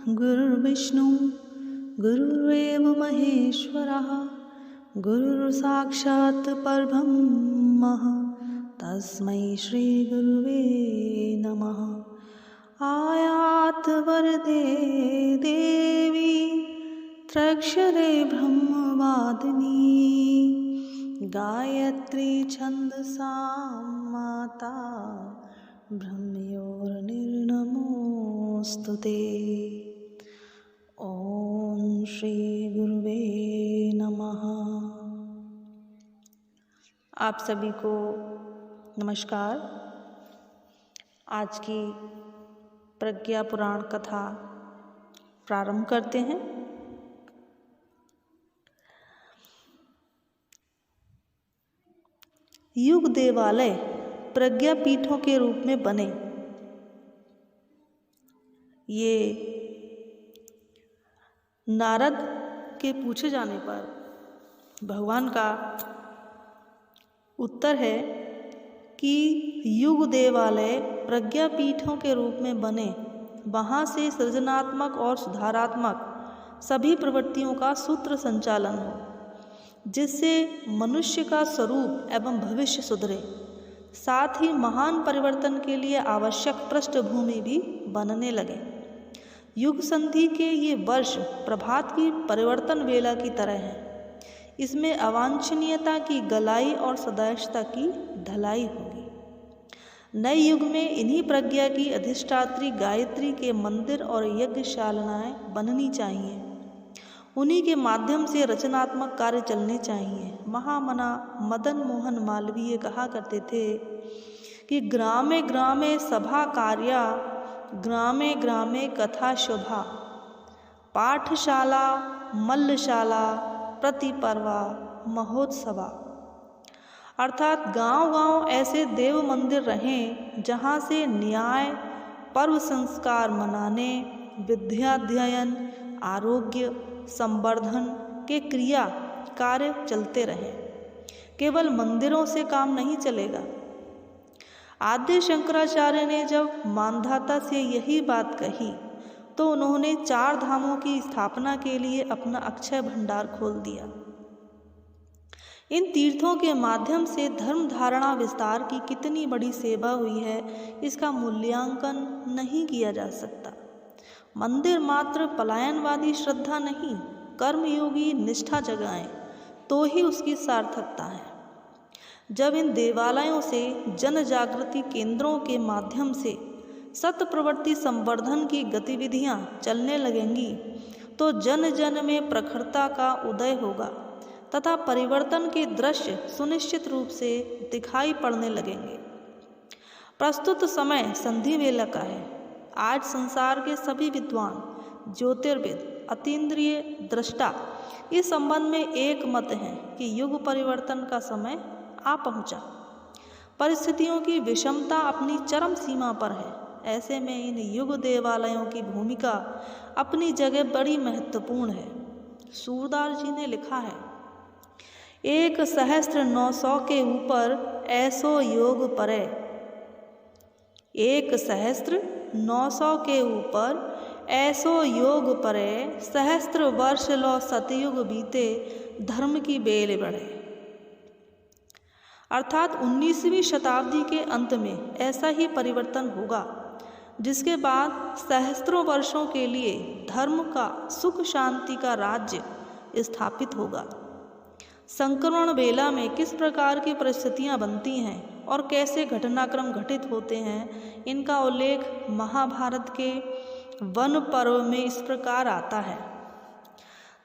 गुरुर्विष्णु गुरुर्देव महेश्वरः गुरुर्साक्षात् परब्रह्मः तस्मै श्री गुरुवे नमः। आयात वरदे देवी त्र्यक्षरे ब्रह्मवादिनी गायत्री छन्दसा माता ब्रह्मयोर्निर्नमोऽस्तुते। ओम श्री गुरुवे नमः। आप सभी को नमस्कार। आज की प्रज्ञा पुराण कथा प्रारंभ करते हैं। युग देवालय प्रज्ञा पीठों के रूप में बने। ये नारद के पूछे जाने पर भगवान का उत्तर है कि युग देवालय प्रज्ञा पीठों के रूप में बने, वहाँ से सृजनात्मक और सुधारात्मक सभी प्रवृत्तियों का सूत्र संचालन हो, जिससे मनुष्य का स्वरूप एवं भविष्य सुधरे, साथ ही महान परिवर्तन के लिए आवश्यक पृष्ठभूमि भी बनने लगे। युग संधि के ये वर्ष प्रभात की परिवर्तन वेला की तरह है। इसमें अवांछनीयता की गलाई और सदैशता की ढलाई होगी। नए युग में इन्हीं प्रज्ञा की अधिष्ठात्री गायत्री के मंदिर और यज्ञशालाएं बननी चाहिए। उन्हीं के माध्यम से रचनात्मक कार्य चलने चाहिए। महामना मदन मोहन मालवीय कहा करते थे कि ग्रामे ग्रामे सभा कार्या, ग्रामे ग्रामे कथा शोभा, पाठशाला मल्लशाला प्रतिपर्वा महोत्सवा। अर्थात गांव-गांव ऐसे देव मंदिर रहें जहां से न्याय, पर्व संस्कार मनाने, विद्याध्ययन, आरोग्य संवर्धन के क्रिया कार्य चलते रहें। केवल मंदिरों से काम नहीं चलेगा। आद्य शंकराचार्य ने जब मानधाता से यही बात कही तो उन्होंने 4 धामों की स्थापना के लिए अपना अक्षय भंडार खोल दिया। इन तीर्थों के माध्यम से धर्म धारणा विस्तार की कितनी बड़ी सेवा हुई है, इसका मूल्यांकन नहीं किया जा सकता। मंदिर मात्र पलायनवादी श्रद्धा नहीं, कर्मयोगी निष्ठा जगाएं तो ही उसकी सार्थकता है। जब इन देवालयों से जन जागृति केंद्रों के माध्यम से सत प्रवृत्ति संवर्धन की गतिविधियां चलने लगेंगी तो जन जन में प्रखरता का उदय होगा तथा परिवर्तन के दृश्य सुनिश्चित रूप से दिखाई पड़ने लगेंगे। प्रस्तुत समय संधि वेला का है। आज संसार के सभी विद्वान, ज्योतिर्विद, अतीन्द्रिय दृष्टा इस संबंध में एक मत हैं कि युग परिवर्तन का समय आ पहुंचा। परिस्थितियों की विषमता अपनी चरम सीमा पर है। ऐसे में इन युग देवालयों की भूमिका अपनी जगह बड़ी महत्वपूर्ण है। सूरदास जी ने लिखा है, 1,900 के ऊपर ऐसो योग परे, 1,900 के ऊपर ऐसो योग परे, सहस्त्र वर्ष लो सतयुग बीते, धर्म की बेल बढ़े। अर्थात 19वीं शताब्दी के अंत में ऐसा ही परिवर्तन होगा जिसके बाद सहस्त्रों वर्षों के लिए धर्म का, सुख शांति का राज्य स्थापित होगा। संक्रमण वेला में किस प्रकार की परिस्थितियां बनती हैं और कैसे घटनाक्रम घटित होते हैं, इनका उल्लेख महाभारत के वन पर्व में इस प्रकार आता है।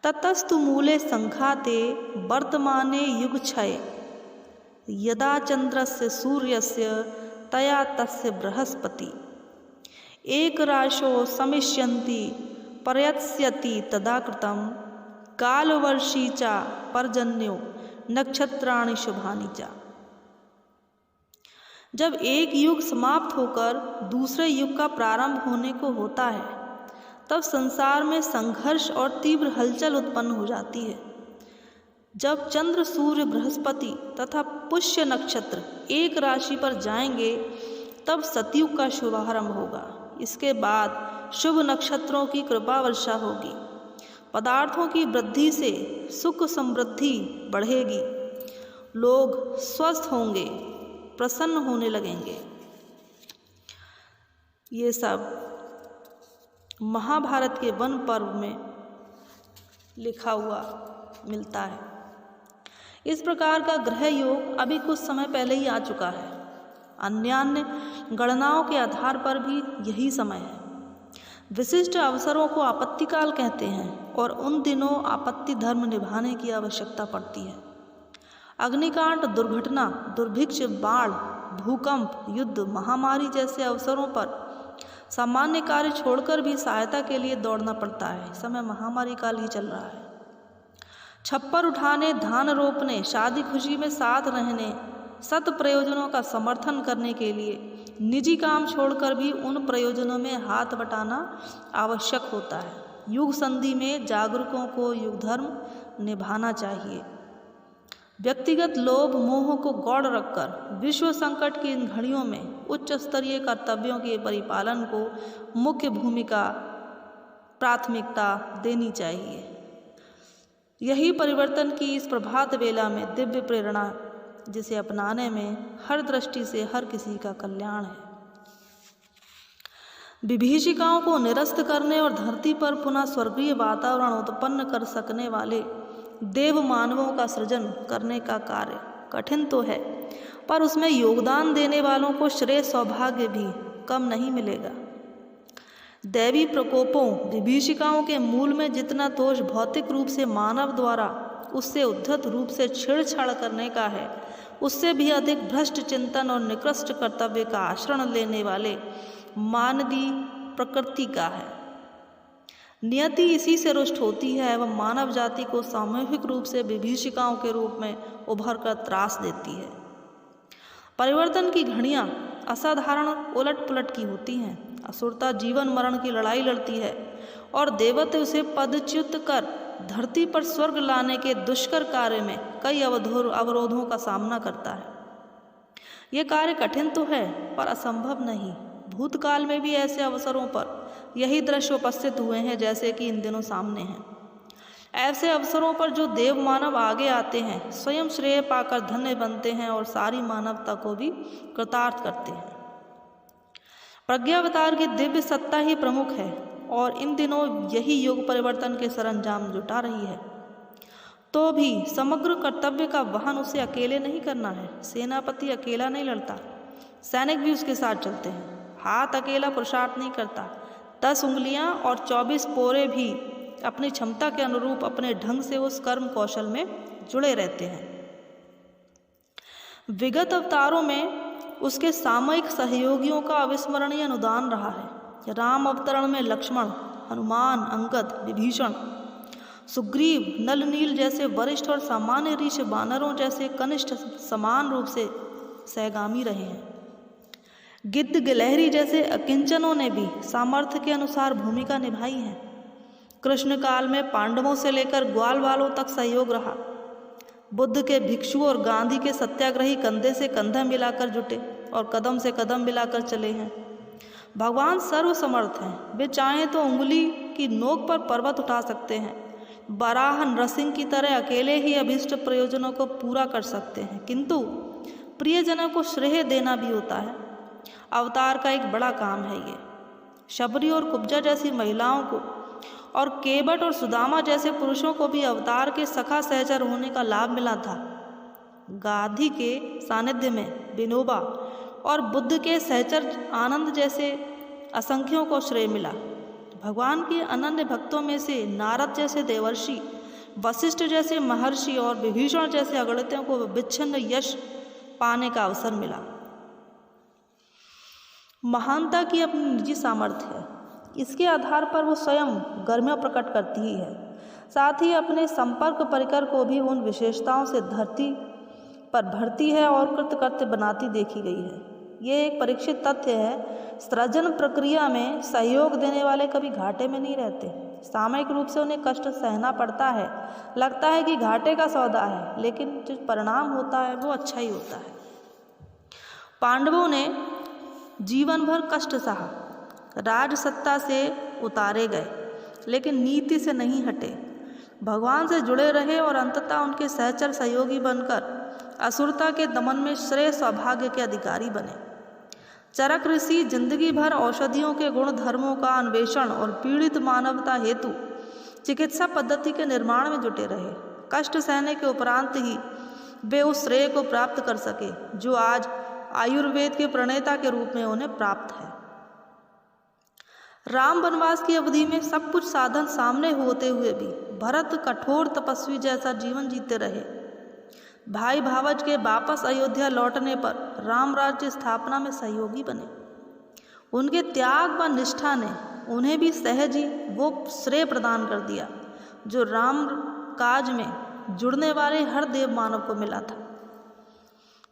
ततस्तु मूले संघाते वर्तमाने युग क्षय, यदा चंद्रस्य सूर्यस्य तया तस्य बृहस्पति, एक राशो समिष्यन्ति पर्यत्स्यति तदा कृतं, कालवर्षी च पर्जन्यो नक्षत्राणि शुभानि च। जब एक युग समाप्त होकर दूसरे युग का प्रारंभ होने को होता है, तब संसार में संघर्ष और तीव्र हलचल उत्पन्न हो जाती है। जब चंद्र, सूर्य, बृहस्पति तथा पुष्य नक्षत्र एक राशि पर जाएंगे, तब सतयुग का शुभारंभ होगा। इसके बाद शुभ नक्षत्रों की कृपा वर्षा होगी। पदार्थों की वृद्धि से सुख समृद्धि बढ़ेगी। लोग स्वस्थ होंगे, प्रसन्न होने लगेंगे। ये सब महाभारत के वन पर्व में लिखा हुआ मिलता है। इस प्रकार का ग्रह योग अभी कुछ समय पहले ही आ चुका है। अन्य गणनाओं के आधार पर भी यही समय है। विशिष्ट अवसरों को आपत्तिकाल कहते हैं और उन दिनों आपत्ति धर्म निभाने की आवश्यकता पड़ती है। अग्निकांड, दुर्घटना, दुर्भिक्ष, बाढ़, भूकंप, युद्ध, महामारी जैसे अवसरों पर सामान्य कार्य छोड़कर भी सहायता के लिए दौड़ना पड़ता है। इस समय महामारी काल ही चल रहा है। छप्पर उठाने, धान रोपने, शादी खुशी में साथ रहने, सत प्रयोजनों का समर्थन करने के लिए निजी काम छोड़कर भी उन प्रयोजनों में हाथ बटाना आवश्यक होता है। युग संधि में जागरूकों को युग धर्म निभाना चाहिए। व्यक्तिगत लोभ मोह को गौण रखकर विश्व संकट की इन घड़ियों में उच्च स्तरीय कर्तव्यों के परिपालन को मुख्य भूमिका प्राथमिकता देनी चाहिए। यही परिवर्तन की इस प्रभात वेला में दिव्य प्रेरणा, जिसे अपनाने में हर दृष्टि से हर किसी का कल्याण है। विभीषिकाओं को निरस्त करने और धरती पर पुनः स्वर्गीय वातावरण उत्पन्न कर सकने वाले देव मानवों का सृजन करने का कार्य कठिन तो है, पर उसमें योगदान देने वालों को श्रेय सौभाग्य भी कम नहीं मिलेगा। दैवी प्रकोपों, विभीषिकाओं के मूल में जितना दोष भौतिक रूप से मानव द्वारा उससे उद्धत रूप से छेड़छाड़ करने का है, उससे भी अधिक भ्रष्ट चिंतन और निकृष्ट कर्तव्य का आश्रय लेने वाले मानवीय प्रकृति का है। नियति इसी से रुष्ट होती है एवं मानव जाति को सामूहिक रूप से विभीषिकाओं के रूप में उभर कर त्रास देती है। परिवर्तन की घड़ियाँ असाधारण उलट पुलट की होती हैं। असुरता जीवन मरण की लड़ाई लड़ती है और देवत्व उसे पदच्युत कर धरती पर स्वर्ग लाने के दुष्कर कार्य में कई अवरोधों का सामना करता है। ये कार्य कठिन तो है पर असंभव नहीं। भूतकाल में भी ऐसे अवसरों पर यही दृश्य उपस्थित हुए हैं जैसे कि इन दिनों सामने हैं। ऐसे अवसरों पर जो देव मानव आगे आते हैं, स्वयं श्रेय पाकर धन्य बनते हैं और सारी मानवता को भी कृतार्थ करते हैं। प्रज्ञावतार की दिव्य सत्ता ही प्रमुख है और इन दिनों यही युग परिवर्तन के सरंजाम जुटा रही है। तो भी समग्र कर्तव्य का वहन उसे अकेले नहीं करना है। सेनापति अकेला नहीं लड़ता, सैनिक भी उसके साथ चलते हैं। हाथ अकेला पुरुषार्थ नहीं करता, 10 उंगलियां और 24 पोरे भी अपनी क्षमता के अनुरूप अपने ढंग से उस कर्म कौशल में जुड़े रहते हैं। विगत अवतारों में उसके सामयिक सहयोगियों का अविस्मरणीय अनुदान रहा है। राम अवतरण में लक्ष्मण, हनुमान, अंगद, विभीषण, सुग्रीव, नल नील जैसे वरिष्ठ और सामान्य ऋषि वानरों जैसे कनिष्ठ समान रूप से सहगामी रहे हैं। गिद्ध गिलहरी जैसे अकिंचनों ने भी सामर्थ्य के अनुसार भूमिका निभाई है। कृष्ण काल में पांडवों से लेकर ग्वाल वालों तक सहयोग रहा। बुद्ध के भिक्षु और गांधी के सत्याग्रही कंधे से कंधा मिलाकर जुटे और कदम से कदम मिलाकर चले हैं। भगवान सर्वसमर्थ हैं, वे चाहें तो उंगली की नोक पर पर्वत उठा सकते हैं। बराह नरसिंह की तरह अकेले ही अभीष्ट प्रयोजनों को पूरा कर सकते हैं, किंतु प्रियजनों को श्रेय देना भी होता है। अवतार का एक बड़ा काम है ये। शबरी और कुब्जा जैसी महिलाओं को और केवट और सुदामा जैसे पुरुषों को भी अवतार के सखा सहचर होने का लाभ मिला था। गांधी के सानिध्य में विनोबा और बुद्ध के सहचर आनंद जैसे असंख्यों को श्रेय मिला। भगवान के अनन्य भक्तों में से नारद जैसे देवर्षि, वशिष्ठ जैसे महर्षि और विभीषण जैसे अगणितों को विच्छिन्न यश पाने का अवसर मिला। महानता की अपनी निजी सामर्थ्य है, इसके आधार पर वो स्वयं गर्मियाँ प्रकट करती ही है। साथ ही अपने संपर्क परिकर को भी उन विशेषताओं से धरती पर भरती है और कृतकृत्य बनाती देखी गई है। ये एक परीक्षित तथ्य है। सृजन प्रक्रिया में सहयोग देने वाले कभी घाटे में नहीं रहते। सामयिक रूप से उन्हें कष्ट सहना पड़ता है, लगता है कि घाटे का सौदा है, लेकिन जो परिणाम होता है वो अच्छा ही होता है। पांडवों ने जीवन भर कष्ट सहा, राज सत्ता से उतारे गए, लेकिन नीति से नहीं हटे। भगवान से जुड़े रहे और अंततः उनके सहचर सहयोगी बनकर असुरता के दमन में श्रेय सौभाग्य के अधिकारी बने। चरक ऋषि जिंदगी भर औषधियों के गुण धर्मों का अन्वेषण और पीड़ित मानवता हेतु चिकित्सा पद्धति के निर्माण में जुटे रहे। कष्ट सहने के उपरांत ही वे उस श्रेय को प्राप्त कर सके जो आज आयुर्वेद के प्रणेता के रूप में उन्हें प्राप्त है। राम वनवास की अवधि में सब कुछ साधन सामने होते हुए भी भरत कठोर तपस्वी जैसा जीवन जीते रहे। भाई भावज के वापस अयोध्या लौटने पर राम राज्य स्थापना में सहयोगी बने। उनके त्याग व निष्ठा ने उन्हें भी सहज ही वो श्रेय प्रदान कर दिया जो राम काज में जुड़ने वाले हर देव मानव को मिला था।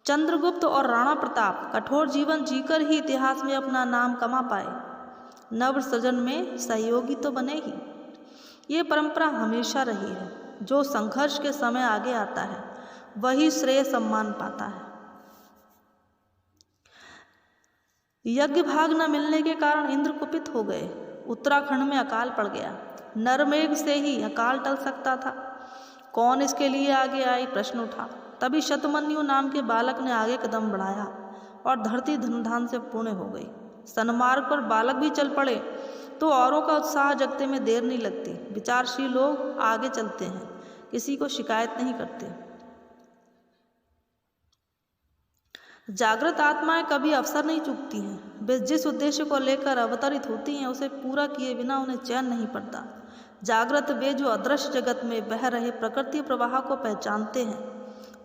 चंद्रगुप्त और राणा प्रताप कठोर जीवन जीकर ही इतिहास में अपना नाम कमा पाए। नव सृजन में सहयोगी तो बने ही। ये परंपरा हमेशा रही है। जो संघर्ष के समय आगे आता है वही श्रेय सम्मान पाता है। यज्ञ भाग न मिलने के कारण इंद्र कुपित हो गए। उत्तराखंड में अकाल पड़ गया। नरमेघ से ही अकाल टल सकता था। कौन इसके लिए आगे आई, प्रश्न उठा। तभी शतमन्यु नाम के बालक ने आगे कदम बढ़ाया और धरती धूमधाम से पूर्ण हो गई। सन्मार्ग पर बालक भी चल पड़े तो औरों का उत्साह जगते में देर नहीं लगती। विचारशील लोग आगे चलते हैं, किसी को शिकायत नहीं करते। जागृत आत्माएं कभी अवसर नहीं चूकती हैं। वे जिस उद्देश्य को लेकर अवतरित होती हैं उसे पूरा किए बिना उन्हें चैन नहीं पड़ता। जागृत वे जो अदृश्य जगत में बह रहे प्रकृति प्रवाह को पहचानते हैं,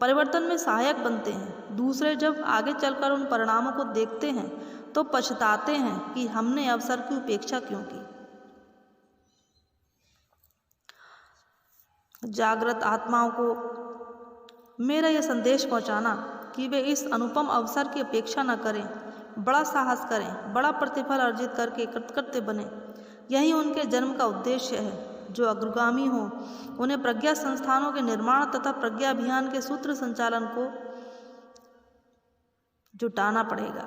परिवर्तन में सहायक बनते हैं। दूसरे जब आगे चलकर उन परिणामों को देखते हैं तो पछताते हैं कि हमने अवसर की उपेक्षा क्यों की। जागृत आत्माओं को मेरा यह संदेश पहुंचाना कि वे इस अनुपम अवसर की अपेक्षा न करें, बड़ा साहस करें, बड़ा प्रतिफल अर्जित करके कृतकृत्य बने। यही उनके जन्म का उद्देश्य है। जो अग्रगामी हों उन्हें प्रज्ञा संस्थानों के निर्माण तथा प्रज्ञा अभियान के सूत्र संचालन को जुटाना पड़ेगा।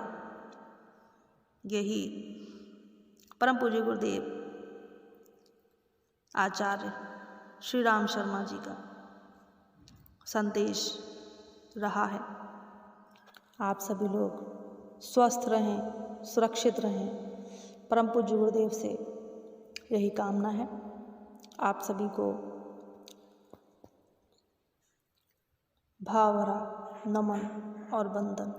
यही परम पूज्य गुरुदेव आचार्य श्री राम शर्मा जी का संदेश रहा है। आप सभी लोग स्वस्थ रहें, सुरक्षित रहें। परम पूज्य गुरुदेव से यही कामना है। आप सभी को भाव भरा नमन और वंदन।